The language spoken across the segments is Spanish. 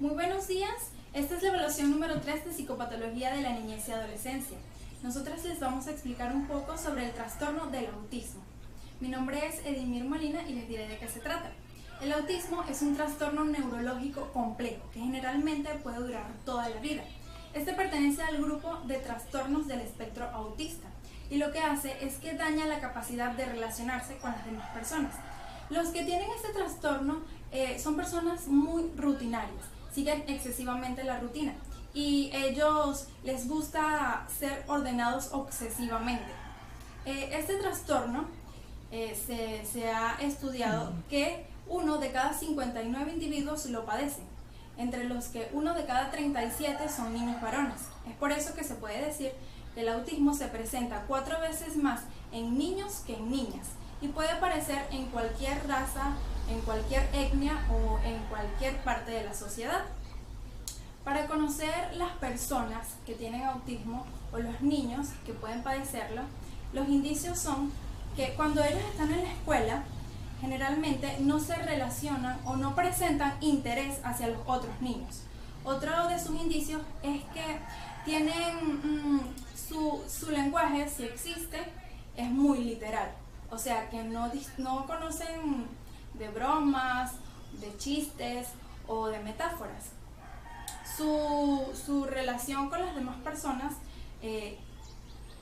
Muy buenos días, esta es la evaluación número 3 de psicopatología de la niñez y adolescencia. Nosotras les vamos a explicar un poco sobre el trastorno del autismo. Mi nombre es Edimir Molina y les diré de qué se trata. El autismo es un trastorno neurológico complejo que generalmente puede durar toda la vida. Este pertenece al grupo de trastornos del espectro autista y lo que hace es que daña la capacidad de relacionarse con las demás personas. Los que tienen este trastorno son personas muy rutinarias, siguen excesivamente la rutina y ellos les gusta ser ordenados obsesivamente. Este trastorno se ha estudiado que 1 de cada 59 individuos lo padecen, entre los que 1 de cada 37 son niños varones. Es por eso que se puede decir que el autismo se presenta 4 veces más en niños que en niñas y puede aparecer en cualquier raza, en cualquier etnia o en cualquier parte de la sociedad. Para conocer las personas que tienen autismo o los niños que pueden padecerlo, los indicios son que cuando ellos están en la escuela, generalmente no se relacionan o no presentan interés hacia los otros niños. Otro de sus indicios es que tienen su lenguaje, si existe, es muy literal. O sea, que no conocen de bromas, de chistes o de metáforas. Su relación con las demás personas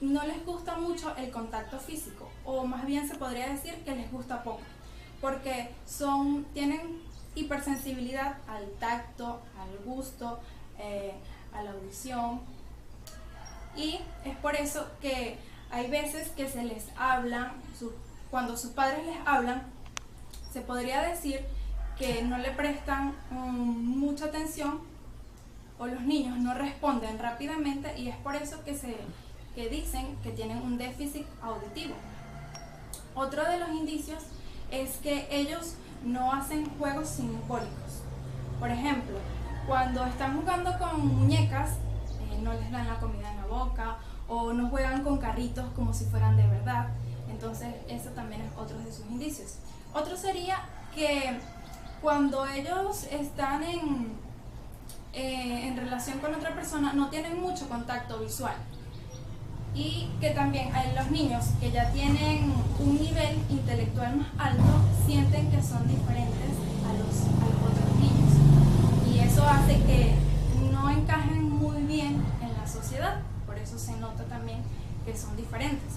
no les gusta mucho el contacto físico, o más bien se podría decir que les gusta poco, porque tienen hipersensibilidad al tacto, al gusto, a la audición, y es por eso que hay veces que se les habla, cuando sus padres les hablan, se podría decir que no le prestan mucha atención o los niños no responden rápidamente y es por eso que dicen que tienen un déficit auditivo. Otro de los indicios es que ellos no hacen juegos simbólicos. Por ejemplo, cuando están jugando con muñecas, no les dan la comida en la boca o no juegan con carritos como si fueran de verdad. Entonces, eso también es otro de sus indicios. Otro sería que cuando ellos están en relación con otra persona no tienen mucho contacto visual, y que también los niños que ya tienen un nivel intelectual más alto sienten que son diferentes a los otros niños y eso hace que no encajen muy bien en la sociedad, por eso se nota también que son diferentes.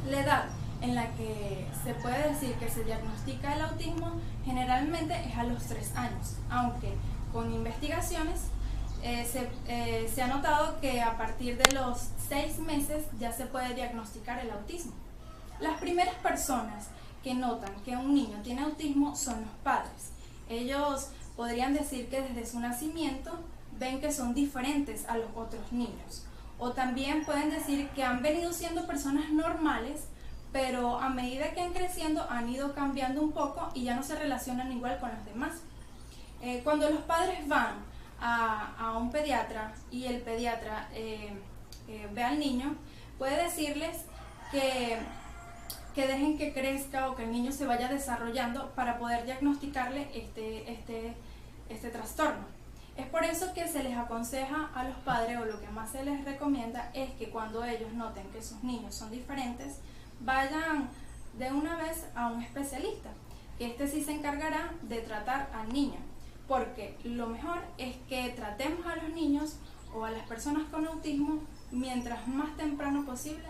La edad en la que se puede decir que se diagnostica el autismo generalmente es a los 3 años, aunque con investigaciones se ha notado que a partir de los 6 meses ya se puede diagnosticar el autismo. Las primeras personas que notan que un niño tiene autismo son los padres. Ellos podrían decir que desde su nacimiento ven que son diferentes a los otros niños, o también pueden decir que han venido siendo personas normales, pero a medida que han creciendo han ido cambiando un poco y ya no se relacionan igual con los demás. Cuando los padres van a un pediatra y el pediatra ve al niño, puede decirles que dejen que crezca o que el niño se vaya desarrollando para poder diagnosticarle este trastorno. Es por eso que se les aconseja a los padres, o lo que más se les recomienda es que cuando ellos noten que sus niños son diferentes, vayan de una vez a un especialista, que este sí se encargará de tratar al niño, porque lo mejor es que tratemos a los niños o a las personas con autismo mientras más temprano posible,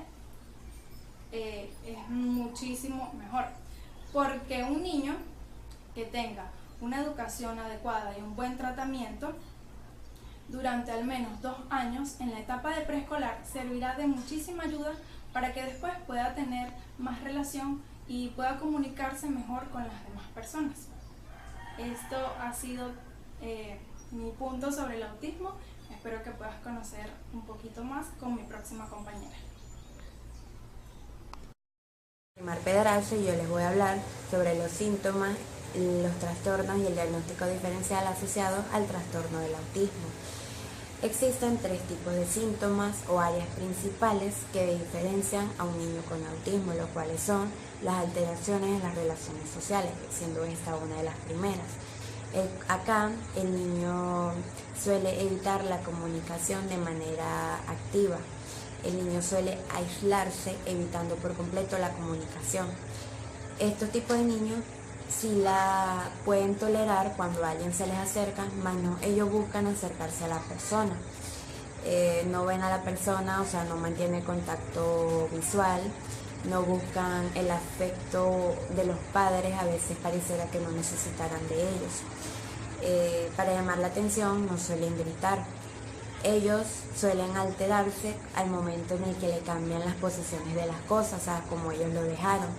es muchísimo mejor, porque un niño que tenga una educación adecuada y un buen tratamiento durante al menos 2 años en la etapa de preescolar servirá de muchísima ayuda para que después pueda tener más relación y pueda comunicarse mejor con las demás personas. Esto ha sido mi punto sobre el autismo. Espero que puedas conocer un poquito más con mi próxima compañera. Mar Pedraza, y yo les voy a hablar sobre los síntomas, los trastornos y el diagnóstico diferencial asociados al trastorno del autismo. Existen 3 tipos de síntomas o áreas principales que diferencian a un niño con autismo, los cuales son las alteraciones en las relaciones sociales, siendo esta una de las primeras. Acá el niño suele evitar la comunicación de manera activa. El niño suele aislarse, evitando por completo la comunicación. Estos tipos de niños sí la pueden tolerar cuando alguien se les acerca, mas no, ellos buscan acercarse a la persona. No ven a la persona, o sea, no mantienen contacto visual, no buscan el afecto de los padres, a veces pareciera que no necesitaran de ellos. Para llamar la atención no suelen gritar. Ellos suelen alterarse al momento en el que le cambian las posiciones de las cosas, o sea, como ellos lo dejaron.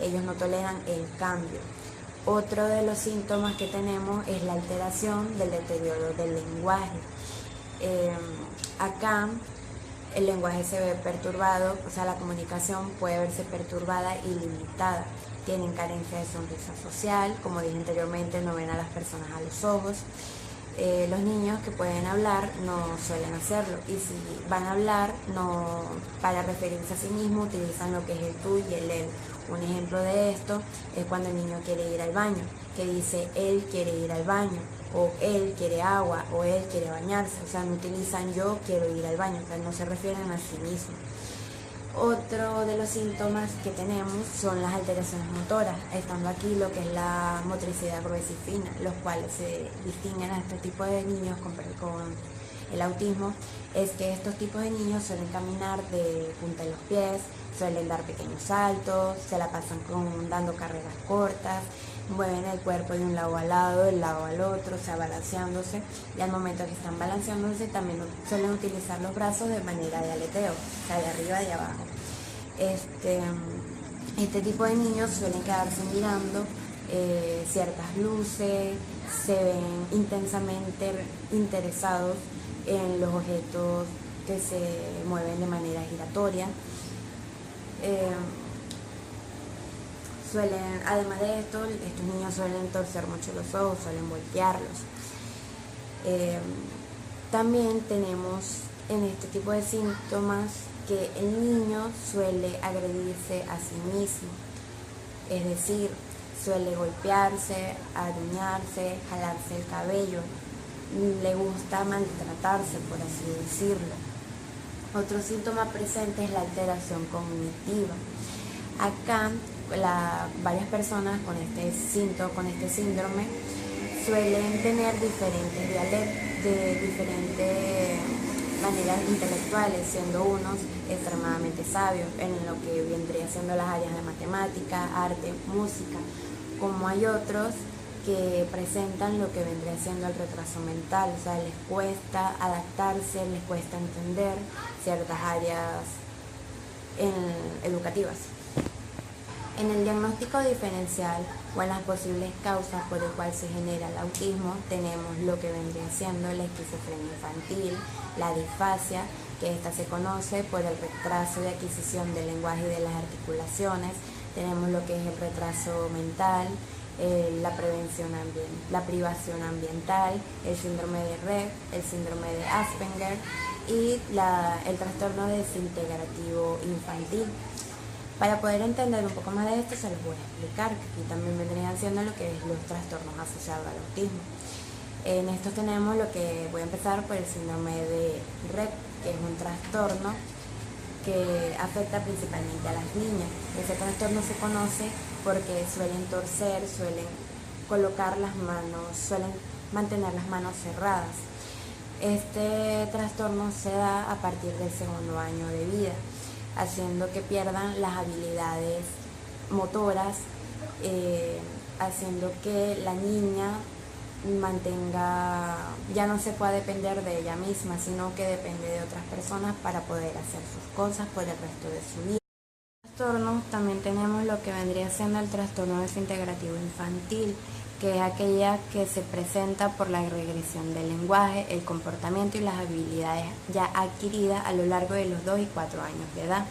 Ellos no toleran el cambio. Otro de los síntomas que tenemos es la alteración del deterioro del lenguaje. Acá el lenguaje se ve perturbado, o sea, la comunicación puede verse perturbada y limitada. Tienen carencia de sonrisa social, como dije anteriormente, no ven a las personas a los ojos. Los niños que pueden hablar no suelen hacerlo, y si van a hablar, no, para referirse a sí mismos utilizan lo que es el tú y el él. Un ejemplo de esto es cuando el niño quiere ir al baño, que dice él quiere ir al baño, o él quiere agua, o él quiere bañarse. O sea, no utilizan yo quiero ir al baño, o sea, no se refieren a sí mismos. Otro de los síntomas que tenemos son las alteraciones motoras, estando aquí lo que es la motricidad gruesa y fina, los cuales se distinguen a este tipo de niños con el autismo. Es que estos tipos de niños suelen caminar de punta de los pies, suelen dar pequeños saltos, se la pasan dando carreras cortas, mueven el cuerpo de un lado al lado, del lado al otro, o sea, balanceándose, y al momento que están balanceándose también suelen utilizar los brazos de manera de aleteo, o sea, de arriba y de abajo. Este tipo de niños suelen quedarse mirando ciertas luces, se ven intensamente interesados en los objetos que se mueven de manera giratoria. Además de esto, estos niños suelen torcer mucho los ojos, suelen voltearlos. También tenemos en este tipo de síntomas que el niño suele agredirse a sí mismo, es decir, suele golpearse, aruñarse, jalarse el cabello, le gusta maltratarse, por así decirlo. Otro síntoma presente es la alteración cognitiva. Acá varias personas con este síndrome suelen tener diferentes maneras intelectuales, siendo unos extremadamente sabios en lo que vendría siendo las áreas de matemática, arte, música, como hay otros que presentan lo que vendría siendo el retraso mental, o sea, les cuesta adaptarse, les cuesta entender ciertas áreas educativas. En el diagnóstico diferencial o en las posibles causas por el cual se genera el autismo, tenemos lo que vendría siendo la esquizofrenia infantil, la disfasia, que esta se conoce por el retraso de adquisición del lenguaje y de las articulaciones. Tenemos lo que es el retraso mental, la privación ambiental, el síndrome de Rett, el síndrome de Asperger y el trastorno desintegrativo infantil. Para poder entender un poco más de esto, se los voy a explicar, que aquí también vendrían siendo lo que es los trastornos asociados al autismo. En estos tenemos lo que voy a empezar por el síndrome de Rett, que es un trastorno que afecta principalmente a las niñas. Ese trastorno se conoce porque suelen torcer, suelen colocar las manos, suelen mantener las manos cerradas. Este trastorno se da a partir del segundo año de vida, haciendo que pierdan las habilidades motoras, haciendo que la niña ya no se pueda depender de ella misma, sino que depende de otras personas para poder hacer sus cosas por el resto de su vida. Trastornos también tenemos lo que vendría siendo el trastorno desintegrativo infantil, que es aquella que se presenta por la regresión del lenguaje, el comportamiento y las habilidades ya adquiridas a lo largo de los 2 y 4 años de edad.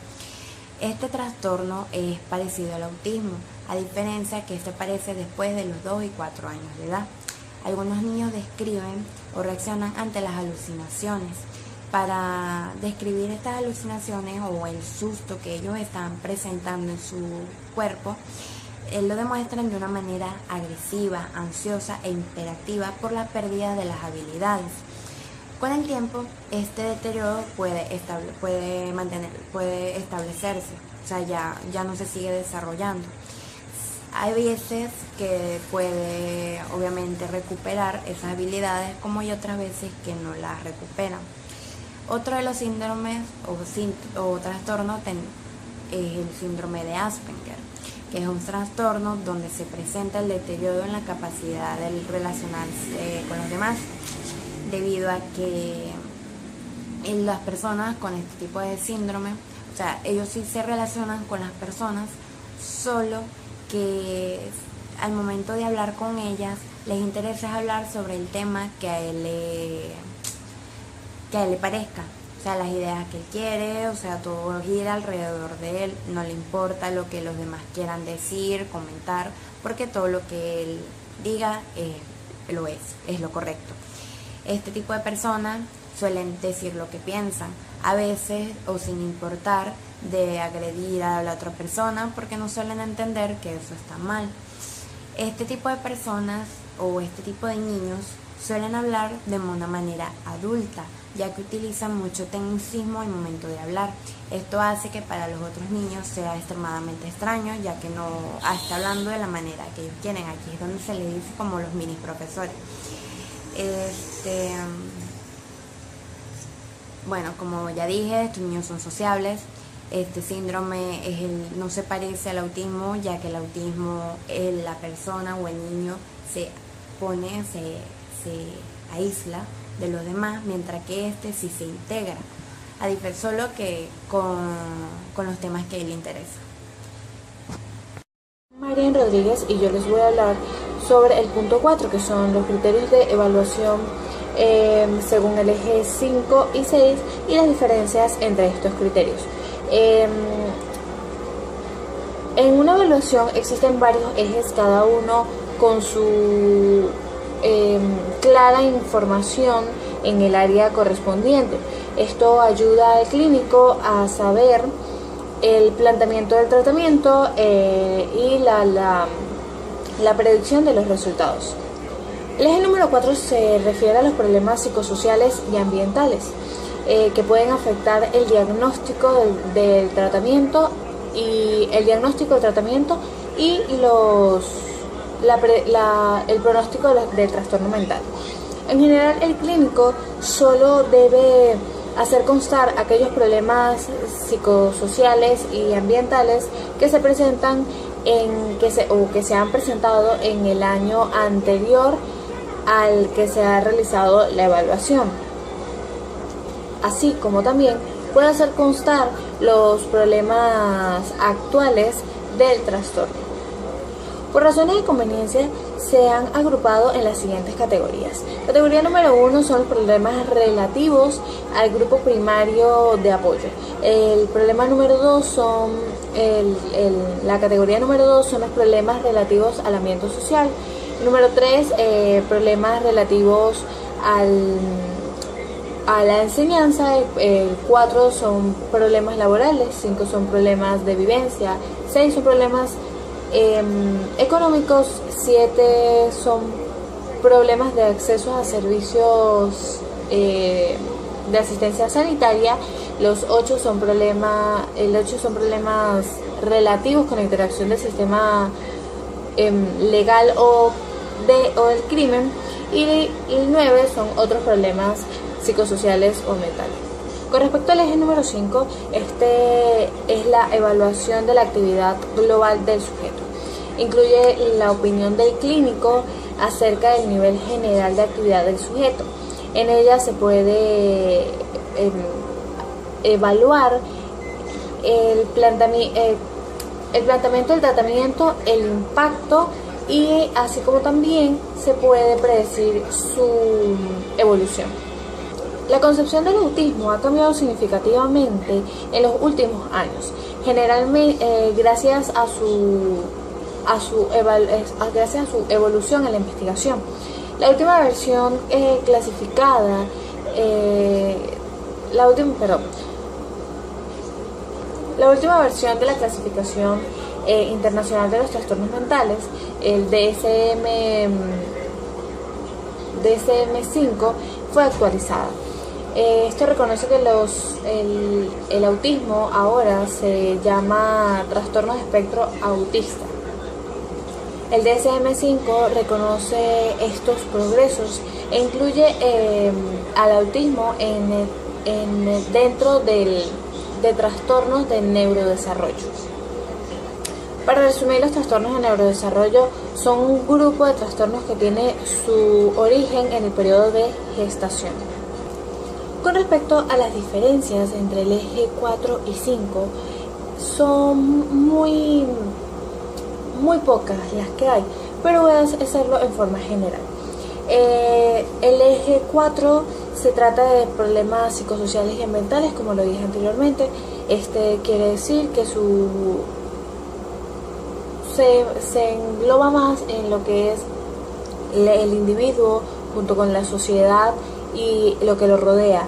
Este trastorno es parecido al autismo, a diferencia que este aparece después de los 2 y 4 años de edad. Algunos niños describen o reaccionan ante las alucinaciones. Para describir estas alucinaciones o el susto que ellos están presentando en su cuerpo, lo demuestran de una manera agresiva, ansiosa e hiperactiva por la pérdida de las habilidades. Con el tiempo, este deterioro puede establecerse, o sea, ya no se sigue desarrollando. Hay veces que puede obviamente recuperar esas habilidades, como hay otras veces que no las recuperan. Otro de los síndromes o trastornos es el síndrome de Asperger, que es un trastorno donde se presenta el deterioro en la capacidad de relacionarse con los demás, debido a que las personas con este tipo de síndrome, o sea, ellos sí se relacionan con las personas, solo que al momento de hablar con ellas les interesa hablar sobre el tema que a él le parezca, o sea, las ideas que él quiere, o sea, todo gira alrededor de él, no le importa lo que los demás quieran decir, comentar, porque todo lo que él diga es lo correcto. Este tipo de personas suelen decir lo que piensan, a veces o sin importar de agredir a la otra persona, porque no suelen entender que eso está mal. Este tipo de personas o este tipo de niños suelen hablar de una manera adulta, ya que utilizan mucho tecnicismo en el momento de hablar. Esto hace que para los otros niños sea extremadamente extraño, ya que no está hablando de la manera que ellos quieren. Aquí es donde se les dice como los mini profesores. Bueno, como ya dije, estos niños son sociables. Este síndrome no se parece al autismo, ya que el autismo, la persona o el niño se aísla de los demás, mientras que este sí se integra, solo que con los temas que a él le interesa. Marian Rodríguez, y yo les voy a hablar sobre el punto 4, que son los criterios de evaluación según el eje 5 y 6 y las diferencias entre estos criterios. En una evaluación existen varios ejes, cada uno con su clara información en el área correspondiente. Esto ayuda al clínico a saber el planteamiento del tratamiento y la predicción de los resultados. El eje número 4 se refiere a los problemas psicosociales y ambientales que pueden afectar el diagnóstico del tratamiento y el el pronóstico del trastorno mental. En general, el clínico solo debe hacer constar aquellos problemas psicosociales y ambientales que se presentan que se han presentado en el año anterior al que se ha realizado la evaluación, así como también puede hacer constar los problemas actuales del trastorno. Por razones de conveniencia, se han agrupado en las siguientes categorías. Categoría número 1 son los problemas relativos al grupo primario de apoyo. La categoría número 2 son los problemas relativos al ambiente social. Número 3, problemas relativos a la enseñanza. 4 son problemas laborales. 5 son problemas de vivencia. 6 son problemas económicos. 7 son problemas de acceso a servicios de asistencia sanitaria. Los 8 son problemas relativos con la interacción del sistema legal o del crimen, y 9 son otros problemas psicosociales o mentales. Con respecto al eje número 5, este es la evaluación de la actividad global del sujeto. Incluye la opinión del clínico acerca del nivel general de actividad del sujeto. En ella se puede evaluar el planteamiento del tratamiento, el impacto, y así como también se puede predecir su evolución. La concepción del autismo ha cambiado significativamente en los últimos años, generalmente gracias a su evolución en la investigación. La última versión la última versión de la clasificación internacional de los trastornos mentales, el DSM-5, fue actualizada. Esto reconoce que el autismo ahora se llama trastorno de espectro autista. El DSM-5 reconoce estos progresos e incluye al autismo dentro de trastornos de neurodesarrollo. Para resumir, los trastornos de neurodesarrollo son un grupo de trastornos que tiene su origen en el periodo de gestación. Con respecto a las diferencias entre el eje 4 y 5, son muy pocas las que hay, pero voy a hacerlo en forma general. El eje 4 se trata de problemas psicosociales y ambientales, como lo dije anteriormente. Quiere decir que se engloba más en lo que es el individuo junto con la sociedad y lo que lo rodea.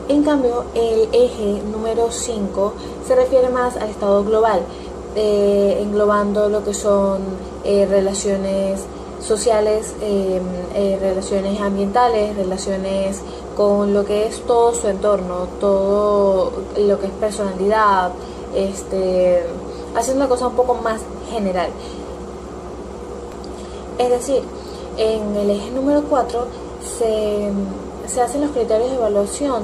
En cambio, el eje número 5 se refiere más al estado global, englobando lo que son relaciones sociales, relaciones ambientales, relaciones con lo que es todo su entorno, todo lo que es personalidad, haciendo una cosa un poco más general. Es decir, en el eje número 4 se hacen los criterios de evaluación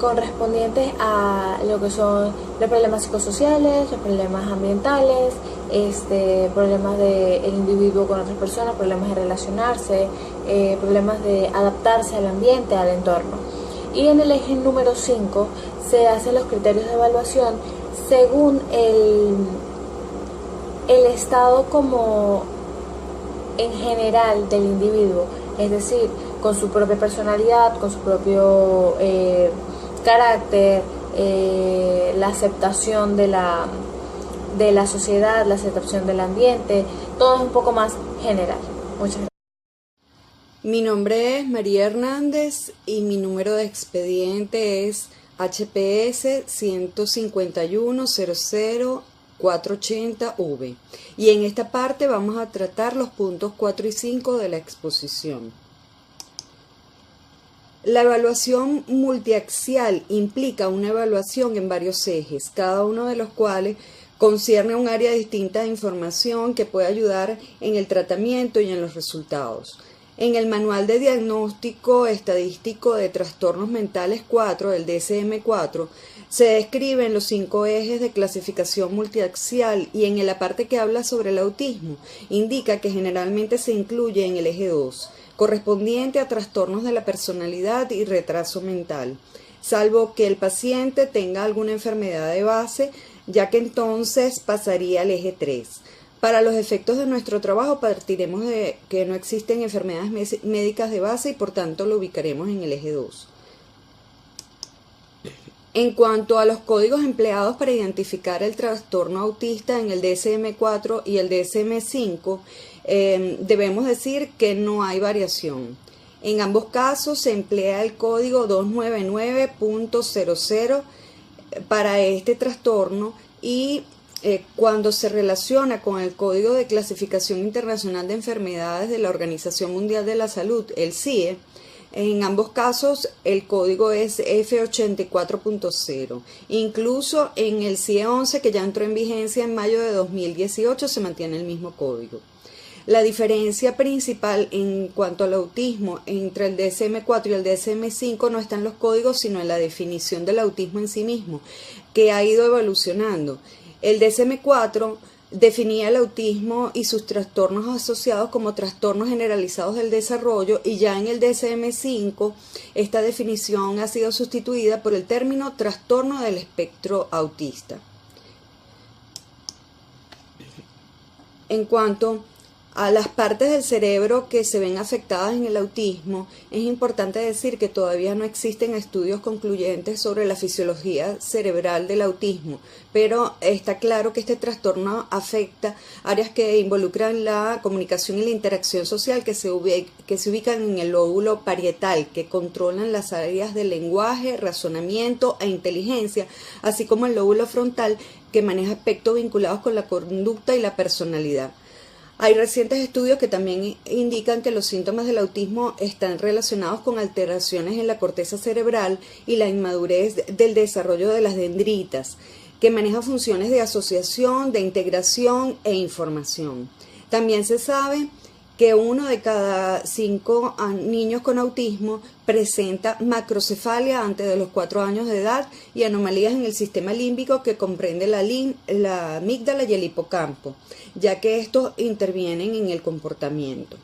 correspondientes a lo que son los problemas psicosociales, los problemas ambientales, problemas del individuo con otras personas, problemas de relacionarse, problemas de adaptarse al ambiente, al entorno. Y en el eje número 5 se hacen los criterios de evaluación según el estado como en general del individuo, es decir, con su propia personalidad, con su propio carácter, la aceptación de la sociedad, la aceptación del ambiente, todo es un poco más general. Muchas gracias. Mi nombre es María Hernández y mi número de expediente es HPS 151-00-480V. Y en esta parte vamos a tratar los puntos 4 y 5 de la exposición. La evaluación multiaxial implica una evaluación en varios ejes, cada uno de los cuales concierne a un área distinta de información que puede ayudar en el tratamiento y en los resultados. En el Manual de Diagnóstico Estadístico de Trastornos Mentales 4, el DSM-4, se describen los 5 ejes de clasificación multiaxial y en la parte que habla sobre el autismo, indica que generalmente se incluye en el eje 2, correspondiente a trastornos de la personalidad y retraso mental, salvo que el paciente tenga alguna enfermedad de base, ya que entonces pasaría al eje 3. Para los efectos de nuestro trabajo partiremos de que no existen enfermedades médicas de base y por tanto lo ubicaremos en el eje 2. En cuanto a los códigos empleados para identificar el trastorno autista en el DSM-4 y el DSM-5, debemos decir que no hay variación. En ambos casos se emplea el código 299.00 para este trastorno y cuando se relaciona con el Código de Clasificación Internacional de Enfermedades de la Organización Mundial de la Salud, el CIE, en ambos casos el código es F84.0. Incluso en el CIE 11, que ya entró en vigencia en mayo de 2018, se mantiene el mismo código. La diferencia principal en cuanto al autismo entre el DSM-4 y el DSM-5 no está en los códigos, sino en la definición del autismo en sí mismo, que ha ido evolucionando. El DSM-4 definía el autismo y sus trastornos asociados como trastornos generalizados del desarrollo y ya en el DSM-5 esta definición ha sido sustituida por el término trastorno del espectro autista. En cuanto a las partes del cerebro que se ven afectadas en el autismo, es importante decir que todavía no existen estudios concluyentes sobre la fisiología cerebral del autismo, pero está claro que este trastorno afecta áreas que involucran la comunicación y la interacción social que se ubican en el lóbulo parietal, que controlan las áreas del lenguaje, razonamiento e inteligencia, así como el lóbulo frontal, que maneja aspectos vinculados con la conducta y la personalidad. Hay recientes estudios que también indican que los síntomas del autismo están relacionados con alteraciones en la corteza cerebral y la inmadurez del desarrollo de las dendritas, que maneja funciones de asociación, de integración e información. También se sabe que 1 de cada 5 niños con autismo presenta macrocefalia antes de los 4 años de edad y anomalías en el sistema límbico que comprende la amígdala y el hipocampo, ya que estos intervienen en el comportamiento.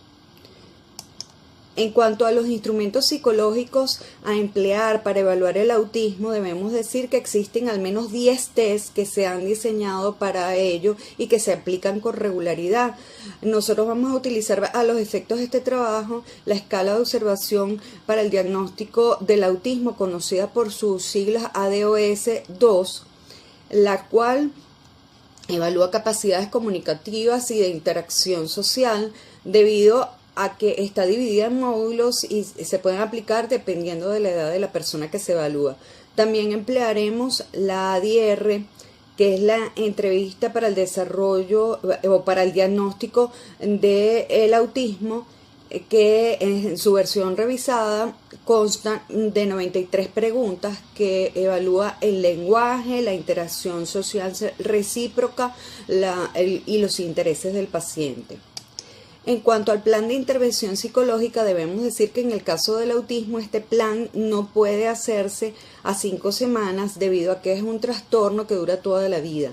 En cuanto a los instrumentos psicológicos a emplear para evaluar el autismo, debemos decir que existen al menos 10 test que se han diseñado para ello y que se aplican con regularidad. Nosotros vamos a utilizar a los efectos de este trabajo la escala de observación para el diagnóstico del autismo, conocida por sus siglas ADOS-2, la cual evalúa capacidades comunicativas y de interacción social debido a que está dividida en módulos y se pueden aplicar dependiendo de la edad de la persona que se evalúa. También emplearemos la ADR, que es la entrevista para el desarrollo o para el diagnóstico del autismo, que en su versión revisada consta de 93 preguntas que evalúa el lenguaje, la interacción social recíproca y los intereses del paciente. En cuanto al plan de intervención psicológica, debemos decir que en el caso del autismo este plan no puede hacerse a 5 semanas debido a que es un trastorno que dura toda la vida,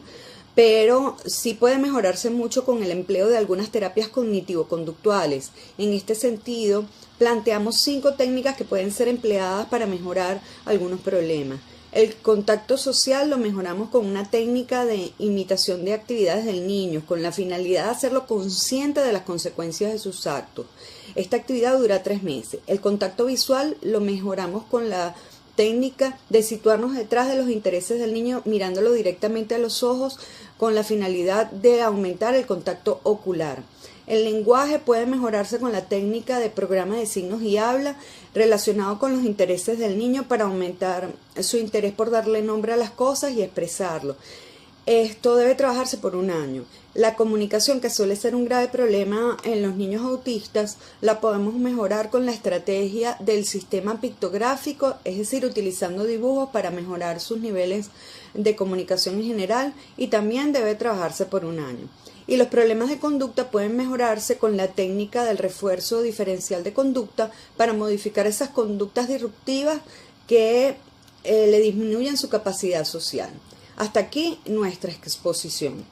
pero sí puede mejorarse mucho con el empleo de algunas terapias cognitivo-conductuales. En este sentido, planteamos 5 técnicas que pueden ser empleadas para mejorar algunos problemas. El contacto social lo mejoramos con una técnica de imitación de actividades del niño, con la finalidad de hacerlo consciente de las consecuencias de sus actos. Esta actividad dura 3 meses. El contacto visual lo mejoramos con la técnica de situarnos detrás de los intereses del niño, mirándolo directamente a los ojos, con la finalidad de aumentar el contacto ocular. El lenguaje puede mejorarse con la técnica de programa de signos y habla relacionado con los intereses del niño para aumentar su interés por darle nombre a las cosas y expresarlo. Esto debe trabajarse por 1 año. La comunicación, que suele ser un grave problema en los niños autistas, la podemos mejorar con la estrategia del sistema pictográfico, es decir, utilizando dibujos para mejorar sus niveles de comunicación en general, y también debe trabajarse por 1 año. Y los problemas de conducta pueden mejorarse con la técnica del refuerzo diferencial de conducta para modificar esas conductas disruptivas que le disminuyen su capacidad social. Hasta aquí nuestra exposición.